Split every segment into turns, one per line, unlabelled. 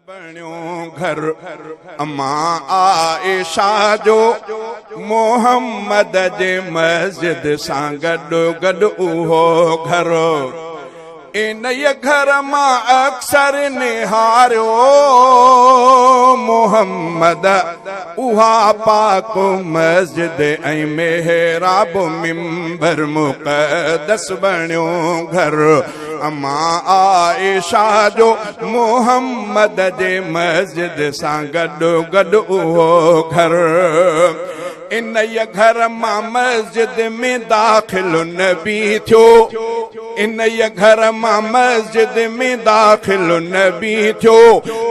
बण्यो घर अम्मा आयशा जो मोहम्मद जे मस्जिद सां गॾु गॾु उहो घर इन घर मां अक्सर निहारियो मोहम्मद उहा पाक मस्जिद ऐं मेहराब मिंबर मुक़द्दस बण्यो घर अम्मा आयशा जो मोहम्मद जे मस्जिद सां गॾु गॾु उहो घर इन घर मां मस्जिद में दाख़िल नबी थियो इन घर मां मस्जिद में दाख़िल नबी थियो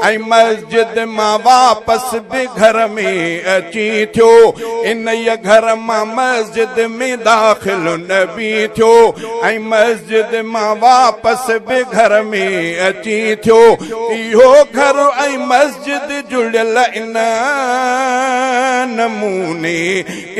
ऐं मस्जिद मां वापसि बि घर में अची थियो इन घर मां मस्जिद में दाख़िल नबी थियो ऐं मस्जिद मां वापसि बि घर में अची थियो इहो घर ऐं मस्जिद जुड़ियल इन नमूने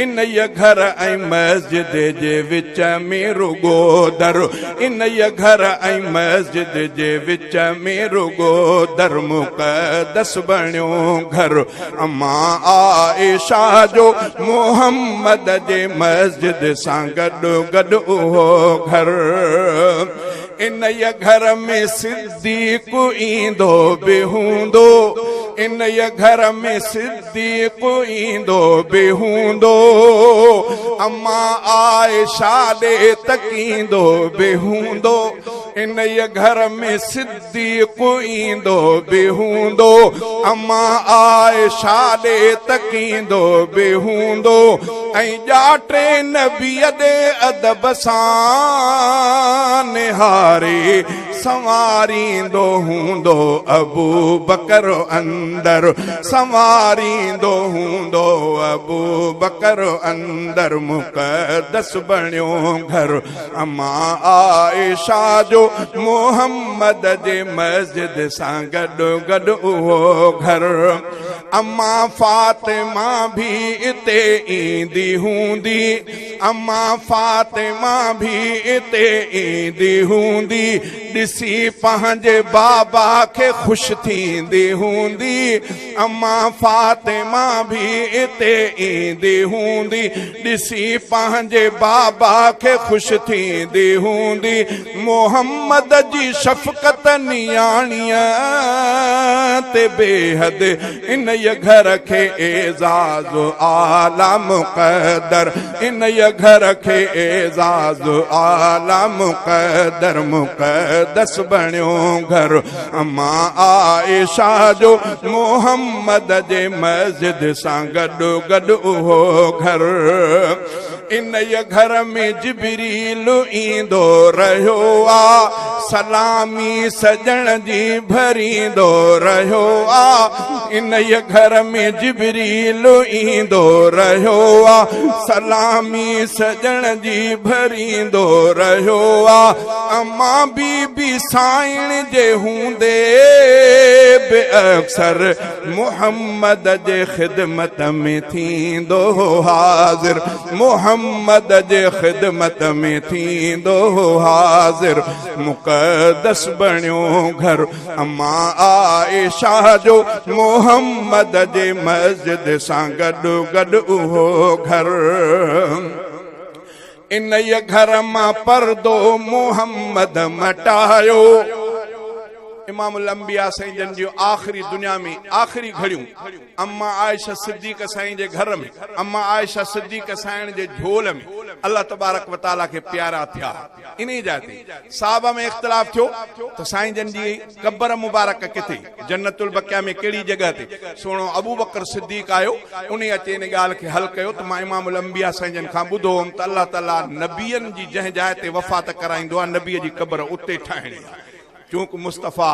इन घर ऐं मस्जिद जे विच में रुगो दर इन घर ऐं मस्जिद जे विच में रुगो दर मुक़द्दस बण्यो घर अम्मा आयशा जो मोहम्मद जे मस्जिद सां गॾु गॾु उहो घर इन घर में सिद्दीक़ ईंदो बि हूंदो इन घर में सिद्दीक़ ईंदो बि हूंदो अम्मा आयशा ॾे तकींदो बि हूंदो इन घर में सिद्दीक़ ईंदो बि हूंदो अम्मा आयशा ॾे तकींदो बि हूंदो ऐं ॼाटे नबीअ ॾे अदब सां निहारे संवारींदो हूंदो अबू बकर अंदर संवारींदो हूंदो अबू बकर अंदर मुक़द्दस बण्यो घर अम्मा आयशा जो मोहम्मद जे मस्जिद सां गॾु गॾु उहो घर अम्मा फातिमा भी इते ईंदी हूंदी अम्मा फातिमा भी इते ईंदी हूंदी ॾिसी पंहिंजे बाबा खे ख़ुशि थींदी हूंदी अम्मा फातिमा भी इते ईंदी हूंदी ॾिसी पंहिंजे बाबा खे ख़ुशि थींदी हूंदी मोहम्मद जी शफ़क़त नियाणीअ ते बेहद इन घर खे एज़ाज़ आला मुक़द्दर इन घर खे एज़ाज़ आला मुक़द्दर मुक़द्दस बण्यो घर अम्मा आयशा जो मोहम्मद जे मस्जिद सां गॾु गॾु उहो घर इन घर में जिब्रील ईंदो रहियो आ सलामी सजण जी भरींदो रहियो आ इन घर में जिब्रील ईंदो रहियो आ सलामी सजण जी भरींदो रहियो आ अम्मा बीबी साईं जे हूंदे बि अक्सर मोहम्मद जे ख़िदमत में थींदो हाज़िर मोहम्मद जे ख़िदमत में थींदो हाज़िर मुक़द्दस बण्यो घर अम्मा आयशा जो मोहम्मद जे मस्जिद सां गॾु गॾु उहो घर इन घर मां पर्दो मोहम्मद मटायो इमामुल अंबिया साईं जन जो आख़िरी दुनिया में आख़िरी घड़ियूं अम्मा आयशा सिद्दीक़ साईं जे घर में अम्मा आयशा सिद्दीक़ साईं जे झोल में अल्लाह तबारक व तआला के प्यारा थिया इन्ही जाते साहबा में इख्तिलाफ थियो तो साईं जन जी कब्र मुबारक किथे जन्नतुल बकिया में केड़ी जगह ते सोनो अबू बकर सिद्दीक़ आयो उन्हें अचे इन गाल के हल कयो तो मां इमामुल अंबिया साईं जन खां ॿुधो हुअमि त अल्लाह ताला नबियन जी जंहिं जाइ ते वफ़ात कराईंदो आहे नबीअ जी कब्र उते ठाहिणी आहे चूंकि मुस्तफ़ा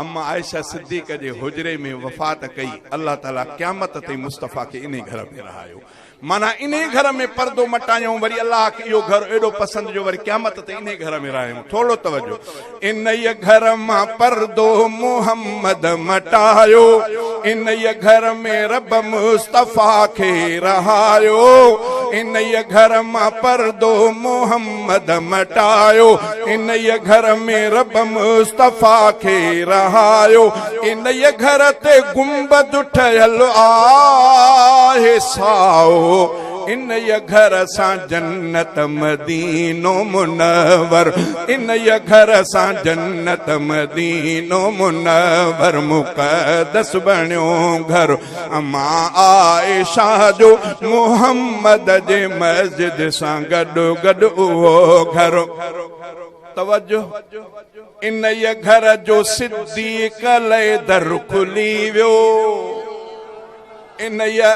अम्मा आयशा सिद्दीक़ जे हुजरे में वफ़ात कई अल्लाह ताला क़यामत ते मुस्तफ़ा के इन घर में रहायो माना इन घर में पर्दो मटायूं वरी अल्लाह के इहो घर एडो पसंद जो वरी क़यामत ते इन घर में रहायूं थोड़ो तवज्जो इन घर मां पर्दो मोहम्मद मटायो इन घर में रब मुस्तफ़ा के रहायो इन ये घर मां पर्दो मोहम्मद मटायो इन ये घर में रब मुस्तफा खे रहायो इन ये घर ते गुंबद ठहियल आहे साओ इन ये घर सां जन्नत मदीनो मुनवर इन ये घर सां जन्नत मदीनो मुनवर मुक़द्दस बणियो घर अम्मा आयशा जो मोहम्मद जे मस्जिद सां गॾु गॾु उहो घर तवज्जो इन ये घर जो सिद्दीक़ लए दर खुली वियो इन ये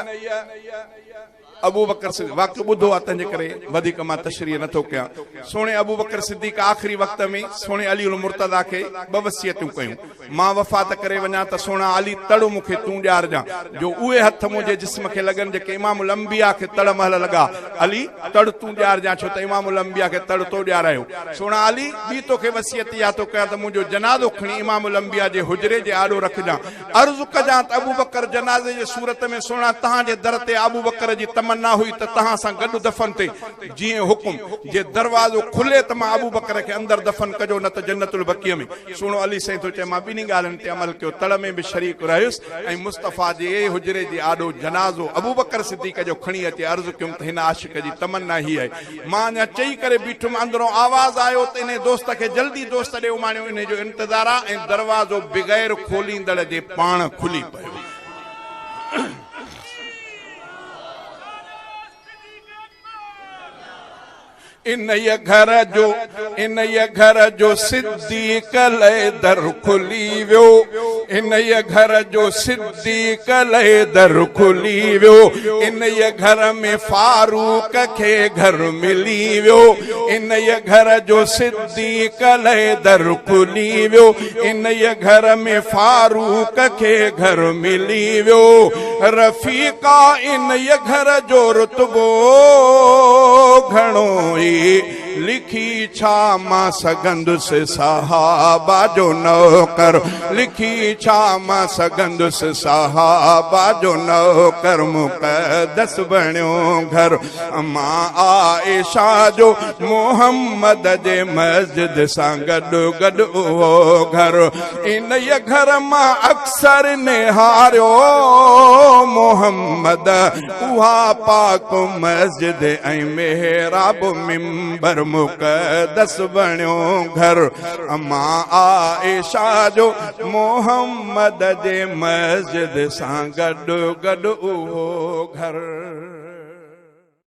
अबू बकर वाक़ियो ॿुधो आहे तंहिंजे करे वधीक मां तशरीह नथो कयां सोणे अबू बकर सिद्दीक़ आख़िरी वक़्त में सोणे अली उल मुर्तज़ा खे ॿ वसियतूं कयूं मां वफ़ात करे वञा त सोना अली तड़ मूंखे तूं ॾियारजां जो उहे हथ मुंहिंजे जिस्म खे लॻनि जेके इमामुल अंबिया खे तड़ महल लॻा अली तड़ तूं ॾियारजां छो त इमामुल अंबिया खे तड़ तो ॾियारायो सोना अली ॿी तोखे वसियत इहा थो कयां त मुंहिंजो जनाज़ो खणी इमामुल अंबिया जे हुजरे जे आॾो रखजां अर्ज़ु कजां त अबू बकर जनाज़े जे सूरत में सोना तव्हांजे दर ते अबू बकर जी तमन्ना हुई त तहां सां गॾु दफ़न ते जीअं हुकुम जे दरवाज़ो खुले त मां अबू बकर खे अंदर दफ़न कजो न त जन्नतुल बक़ीअ में सुणो अली साईं थो चए मां ॿिन्ही ॻाल्हियुनि ते अमल कयो तड़ में बि शरीक रहियुसि ऐं मुस्तफ़ा जे हुजरे जे आॾो जनाज़ो अबू बकर सिद्दीक़ जो खणी अचे अर्ज़ु कयुमि त हिन आशिक़ जी तमन्ना ही आहे मां अञा चई करे बीठुमि अंदरों आवाज़ आयो त इन दोस्त खे जल्दी दोस्त ॾे उमाणियो इन जो इंतज़ार आहे ऐं दरवाज़ो बग़ैर खोलींदड़ जे पाण खुली पियो इन ये घर जो सिद्दीक़ लए दर खुली वियो इन ये घर जो सिद्दीक़ लए दर खुली वियो इन ये घर में फारूक खे घर मिली वियो इन ये घर जो सिद्दीक़ लए दर खुली वियो इन ये घर में फारूक खे घर मिली वियो रफ़ीका इन ये घर जो रुतबो घणो लिखी छा मां सघंदुसि सहाबा जो नौकर लिखी छा मां सघंदुसि सहाबा जो नौकर मुक़द्दस बणियो घर मां आयशा जो मोहम्मद जे मस्जिद सां गॾु गॾु उहो घर इन ये घर मां अक्सर निहारियो मोहम्मद उहा पाक मस्जिद ऐं मेहराब मिंबर मुक़द्दस बणियो घर अम्मा आयशा जो मोहम्मद जे मस्जिद सां गॾु गॾु उहो घर